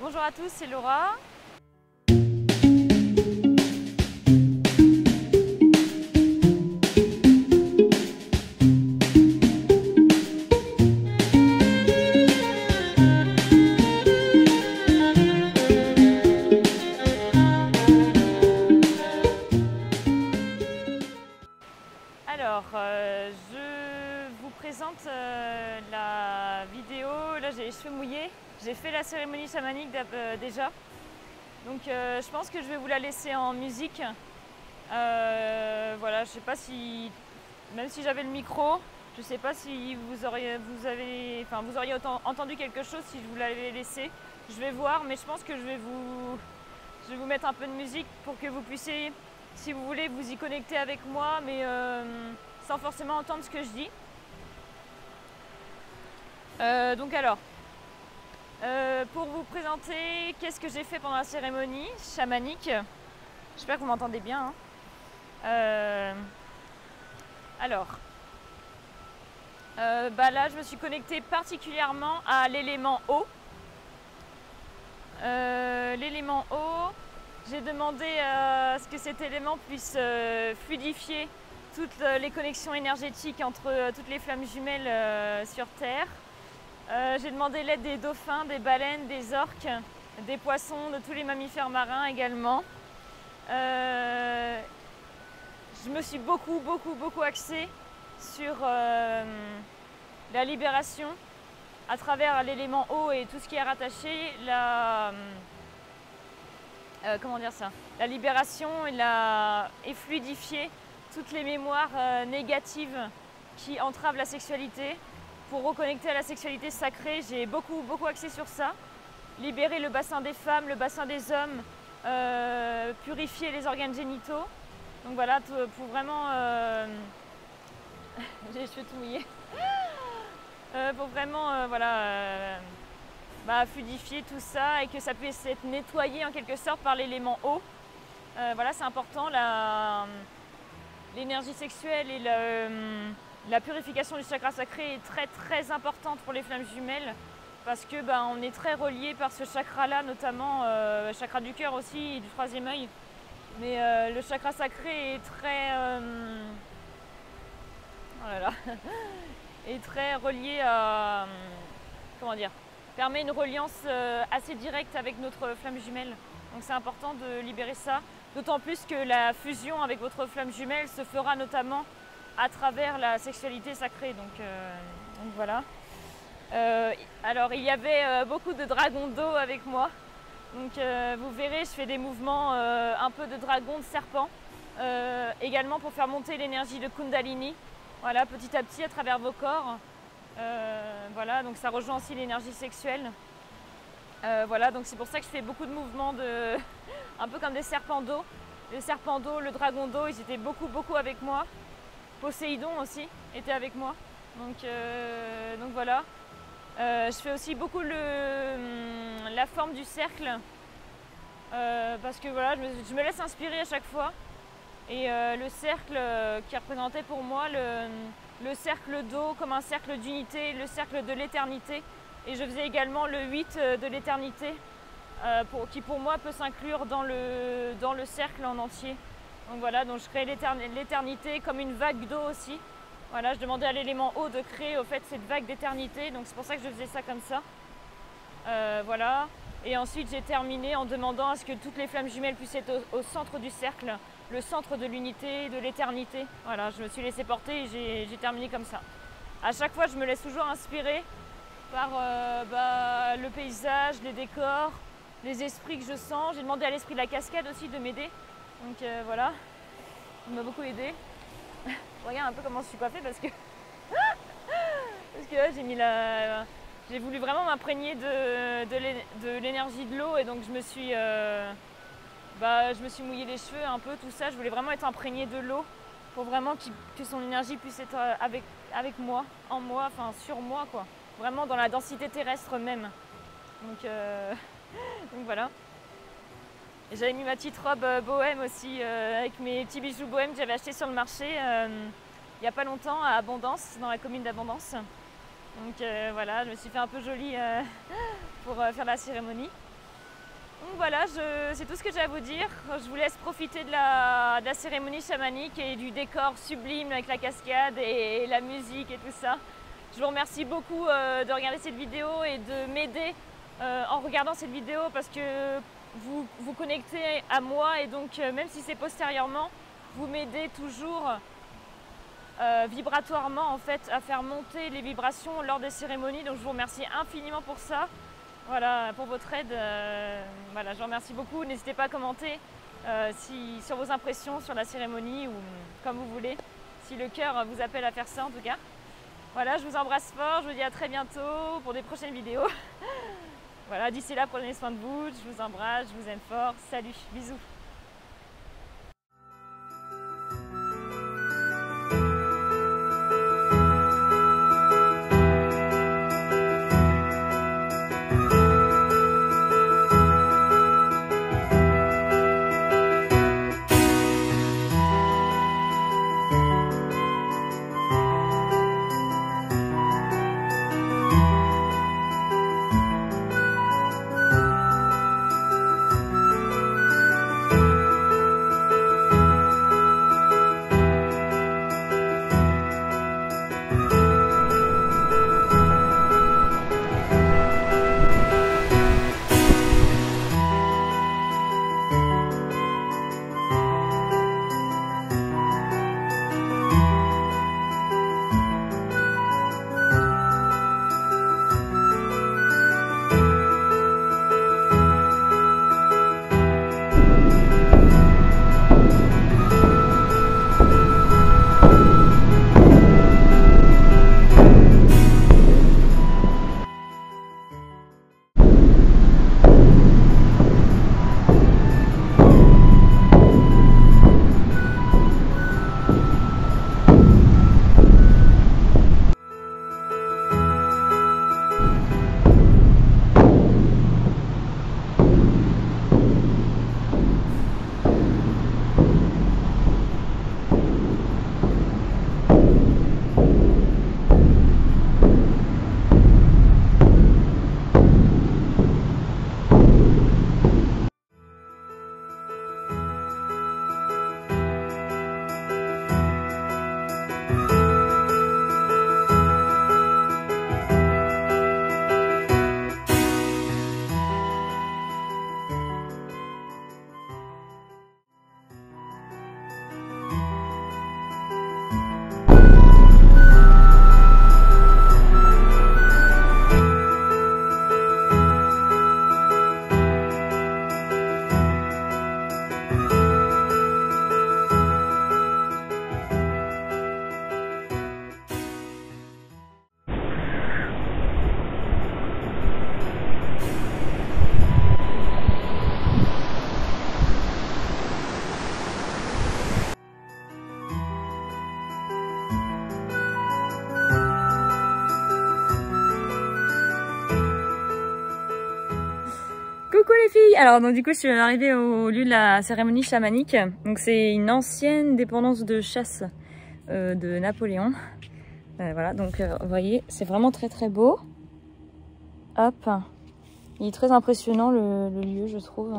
Bonjour à tous, c'est Laura. Alors, je vous présente la vidéo. Là, j'ai les cheveux mouillés. J'ai fait la cérémonie chamanique déjà. Donc, je pense que je vais vous la laisser en musique. Voilà, je sais pas si, même si j'avais le micro, je sais pas si vous auriez entendu quelque chose si je vous l'avais laissé. Je vais voir, mais je pense que je vais vous mettre un peu de musique pour que vous puissiez, si vous voulez, vous y connecter avec moi, mais sans forcément entendre ce que je dis. Donc alors, pour vous présenter qu'est-ce que j'ai fait pendant la cérémonie chamanique, j'espère que vous m'entendez bien. Alors, là je me suis connectée particulièrement à l'élément eau. L'élément eau, j'ai demandé à ce que cet élément puisse fluidifier toutes les connexions énergétiques entre toutes les flammes jumelles sur Terre. J'ai demandé l'aide des dauphins, des baleines, des orques, des poissons, de tous les mammifères marins également. Je me suis beaucoup axée sur la libération à travers l'élément eau et tout ce qui est rattaché, la libération et fluidifier toutes les mémoires négatives qui entravent la sexualité pour reconnecter à la sexualité sacrée. J'ai beaucoup axé sur ça. Libérer le bassin des femmes, le bassin des hommes, purifier les organes génitaux. Donc voilà, pour vraiment... j'ai les cheveux tout mouillés. Pour vraiment fluidifier tout ça et que ça puisse être nettoyé en quelque sorte par l'élément eau. Voilà, c'est important. L'énergie sexuelle et la purification du chakra sacré est très importante pour les flammes jumelles parce que on est très relié par ce chakra-là, notamment le chakra du cœur aussi et du troisième œil. Mais le chakra sacré est est très relié à, permet une reliance assez directe avec notre flamme jumelle. Donc c'est important de libérer ça, d'autant plus que la fusion avec votre flamme jumelle se fera notamment à travers la sexualité sacrée. Donc voilà. Alors il y avait beaucoup de dragons d'eau avec moi. Donc vous verrez, je fais des mouvements un peu de dragon, de serpent, également pour faire monter l'énergie de Kundalini. Voilà, petit à petit à travers vos corps. Voilà, donc ça rejoint aussi l'énergie sexuelle. Voilà, donc c'est pour ça que je fais beaucoup de mouvements un peu comme des serpents d'eau. Le serpent d'eau, le dragon d'eau, ils étaient beaucoup avec moi. Poséidon aussi était avec moi. Donc voilà. Je fais aussi beaucoup la forme du cercle parce que voilà, je me laisse inspirer à chaque fois. Et le cercle qui représentait pour moi le cercle d'eau comme un cercle d'unité, le cercle de l'éternité. Et je faisais également le 8 de l'éternité qui pour moi peut s'inclure dans le cercle en entier. Donc voilà, donc je créais l'éternité comme une vague d'eau aussi. Voilà, je demandais à l'élément eau de créer au fait cette vague d'éternité, donc c'est pour ça que je faisais ça comme ça. Voilà, et ensuite j'ai terminé en demandant à ce que toutes les flammes jumelles puissent être au centre du cercle, le centre de l'unité, de l'éternité. Voilà, je me suis laissée porter et j'ai terminé comme ça. À chaque fois, je me laisse toujours inspirer par le paysage, les décors, les esprits que je sens. J'ai demandé à l'esprit de la cascade aussi de m'aider, donc voilà, il m'a beaucoup aidé. Regarde un peu comment je suis coiffée parce que là j'ai voulu vraiment m'imprégner de l'énergie de l'eau et donc je me suis mouillé les cheveux un peu, tout ça. Je voulais vraiment être imprégnée de l'eau pour vraiment que son énergie puisse être avec moi, en moi, enfin sur moi quoi. Vraiment dans la densité terrestre même. Donc voilà. Et j'avais mis ma petite robe bohème aussi, avec mes petits bijoux bohèmes que j'avais achetés sur le marché il n'y a pas longtemps à Abondance, dans la commune d'Abondance. Donc voilà, je me suis fait un peu jolie pour faire la cérémonie. Donc voilà, c'est tout ce que j'ai à vous dire. Je vous laisse profiter de la cérémonie chamanique et du décor sublime avec la cascade et la musique et tout ça. Je vous remercie beaucoup de regarder cette vidéo et de m'aider en regardant cette vidéo parce que vous vous connectez à moi et donc même si c'est postérieurement, vous m'aidez toujours vibratoirement en fait à faire monter les vibrations lors des cérémonies. Donc je vous remercie infiniment pour ça. Voilà, pour votre aide, voilà, je vous remercie beaucoup. N'hésitez pas à commenter sur vos impressions sur la cérémonie ou comme vous voulez, si le cœur vous appelle à faire ça en tout cas. Voilà, je vous embrasse fort, je vous dis à très bientôt pour des prochaines vidéos. Voilà, d'ici là, prenez soin de vous, je vous embrasse, je vous aime fort. Salut, bisous. Coucou les filles! Alors donc du coup je suis arrivée au lieu de la cérémonie chamanique. Donc c'est une ancienne dépendance de chasse de Napoléon. Voilà, donc vous voyez, c'est vraiment très très beau. Hop! Il est très impressionnant le lieu, je trouve.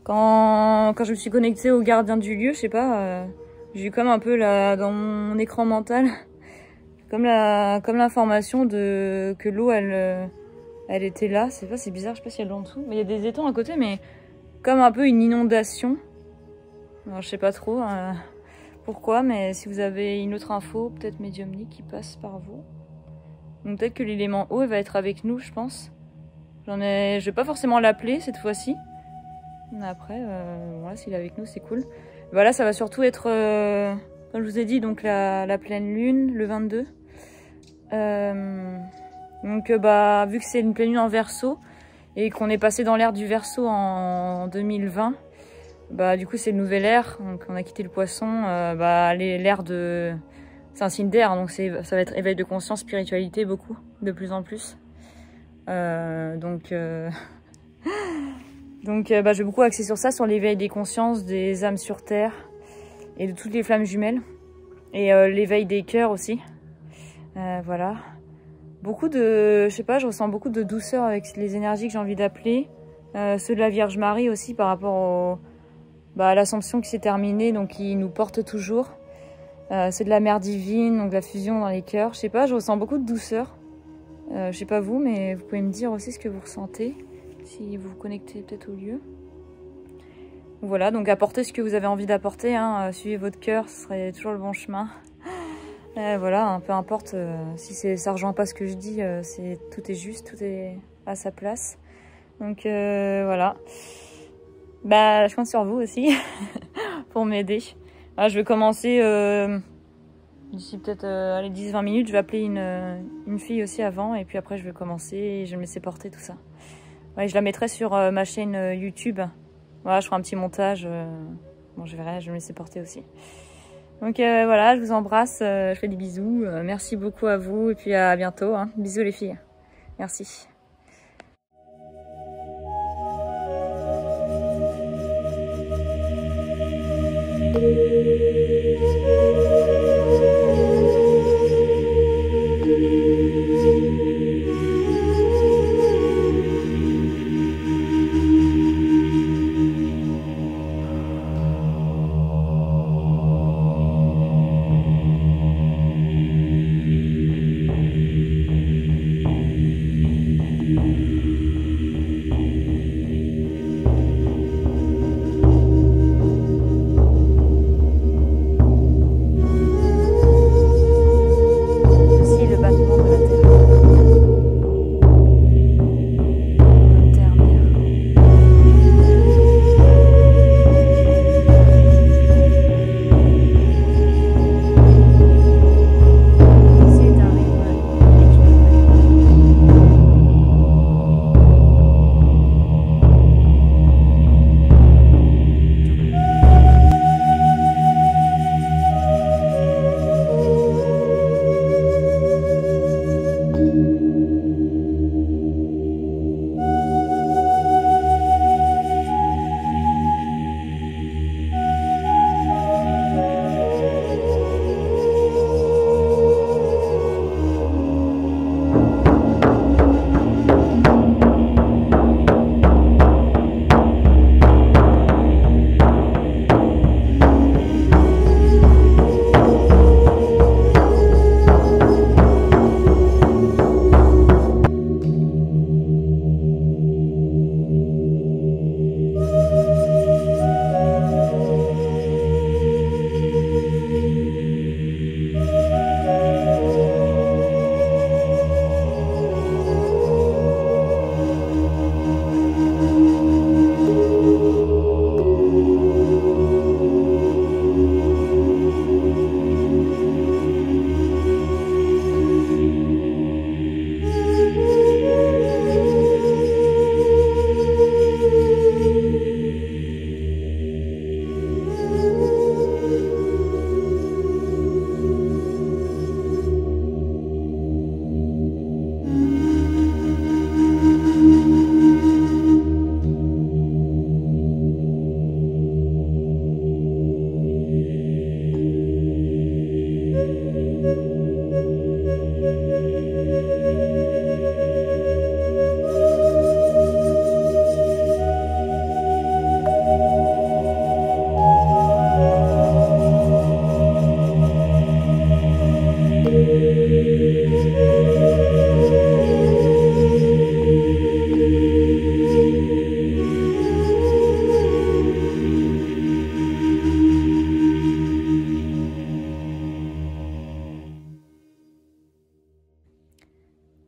Quand je me suis connectée au gardien du lieu, je sais pas, j'ai eu comme un peu dans mon écran mental, comme l'information que l'eau elle était là. C'est pas, c'est bizarre, je sais pas s'il y a de l'eau en dessous. Mais il y a des étangs à côté, mais comme un peu une inondation. Alors je sais pas trop pourquoi, mais si vous avez une autre info, peut-être médiumnique qui passe par vous. Donc peut-être que l'élément eau va être avec nous, je pense. Je vais pas forcément l'appeler cette fois-ci. Mais après, voilà, s'il est avec nous, c'est cool. Voilà, ça va surtout être, comme je vous ai dit, donc la pleine lune, le 22. Donc vu que c'est une pleine lune en Verseau et qu'on est passé dans l'ère du Verseau en 2020, du coup c'est le nouvel ère, donc on a quitté le Poisson, l'ère de... C'est un signe d'air, donc ça va être éveil de conscience, spiritualité, beaucoup, de plus en plus. Donc je vais beaucoup axer sur ça, sur l'éveil des consciences, des âmes sur Terre et de toutes les flammes jumelles. Et l'éveil des cœurs aussi. Voilà. beaucoup de, je sais pas, je ressens beaucoup de douceur avec les énergies que j'ai envie d'appeler. Ceux de la Vierge Marie aussi par rapport à l'Assomption qui s'est terminée, donc qui nous porte toujours. Ceux de la Mère Divine, donc la fusion dans les cœurs. Je sais pas, je ressens beaucoup de douceur. Je sais pas vous, mais vous pouvez me dire aussi ce que vous ressentez, si vous vous connectez peut-être au lieu. Voilà, donc apportez ce que vous avez envie d'apporter, hein. Suivez votre cœur, ce serait toujours le bon chemin. Voilà, hein, peu importe si ça rejoint pas ce que je dis, tout est juste, tout est à sa place. Donc voilà. Bah, je compte sur vous aussi pour m'aider. Je vais commencer d'ici peut-être 10-20 minutes. Je vais appeler une fille aussi avant et puis après je vais commencer et je vais me laisser porter tout ça. Ouais, je la mettrai sur ma chaîne YouTube. Voilà, je ferai un petit montage. Bon, je verrai, je vais me laisser porter aussi. Donc voilà, je vous embrasse, je fais des bisous. Merci beaucoup à vous et puis à bientôt, hein. Bisous les filles. Merci.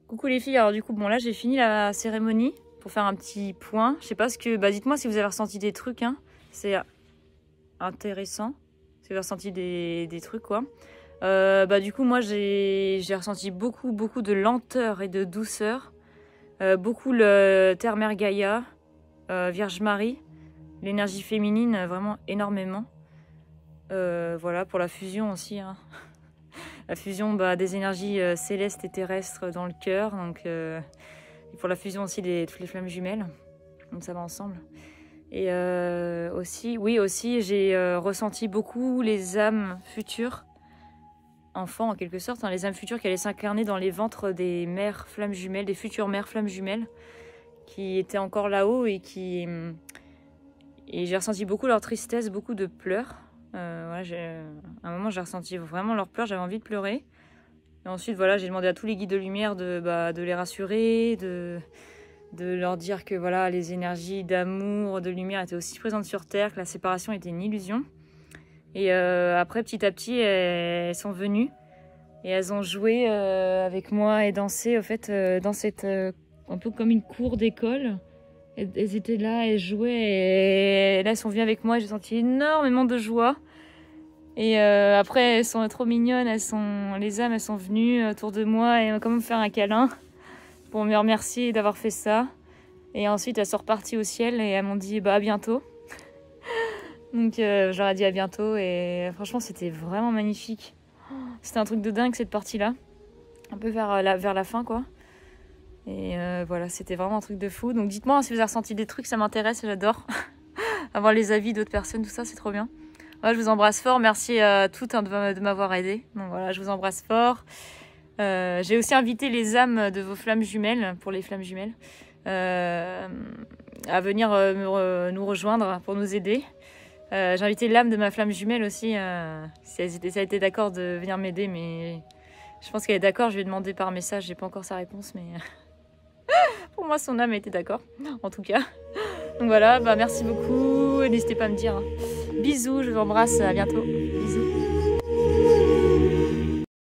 Coucou les filles, alors du coup, bon là j'ai fini la cérémonie pour faire un petit point. Je sais pas ce que, dites-moi si vous avez ressenti des trucs, hein. C'est intéressant, si vous avez ressenti des trucs quoi. Du coup moi j'ai ressenti beaucoup de lenteur et de douceur. Beaucoup le Terre Mère Gaïa, Vierge Marie, l'énergie féminine vraiment énormément. Voilà pour la fusion aussi, hein. La fusion des énergies célestes et terrestres dans le cœur, donc et pour la fusion aussi toutes les flammes jumelles, donc ça va ensemble. Et aussi j'ai ressenti beaucoup les âmes futures enfants en quelque sorte, hein, les âmes futures qui allaient s'incarner dans les ventres des mères flammes jumelles, des futures mères flammes jumelles qui étaient encore là-haut et j'ai ressenti beaucoup leur tristesse, beaucoup de pleurs. Voilà, à un moment j'ai ressenti vraiment leurs pleurs, j'avais envie de pleurer. Et ensuite voilà, j'ai demandé à tous les guides de lumière de les rassurer, de leur dire que voilà, les énergies d'amour, de lumière étaient aussi présentes sur Terre, que la séparation était une illusion. Et après, petit à petit, elles sont venues et elles ont joué avec moi et dansé, au fait, dans cette un peu comme une cour d'école. Elles étaient là, elles jouaient et là, elles sont venues avec moi et j'ai senti énormément de joie. Et après, elles sont trop mignonnes, les âmes, elles sont venues autour de moi et comme me faire un câlin pour me remercier d'avoir fait ça. Et ensuite, elles sont reparties au ciel et elles m'ont dit à bientôt. Donc j'aurais dit à bientôt et franchement c'était vraiment magnifique. C'était un truc de dingue cette partie-là. Un peu vers la fin quoi. Et voilà, c'était vraiment un truc de fou. Donc dites-moi si vous avez ressenti des trucs, ça m'intéresse, j'adore. Avoir les avis d'autres personnes, tout ça, c'est trop bien. Voilà, je vous embrasse fort, merci à toutes de m'avoir aidé. Donc voilà, je vous embrasse fort. J'ai aussi invité les âmes de vos flammes jumelles, pour les flammes jumelles, à venir nous rejoindre pour nous aider. J'ai invité l'âme de ma flamme jumelle aussi, si elle était d'accord de venir m'aider, mais je pense qu'elle est d'accord, je lui ai demandé par message, j'ai pas encore sa réponse, mais pour moi son âme était d'accord, en tout cas. Donc voilà, merci beaucoup, n'hésitez pas à me dire. Bisous, je vous embrasse, à bientôt.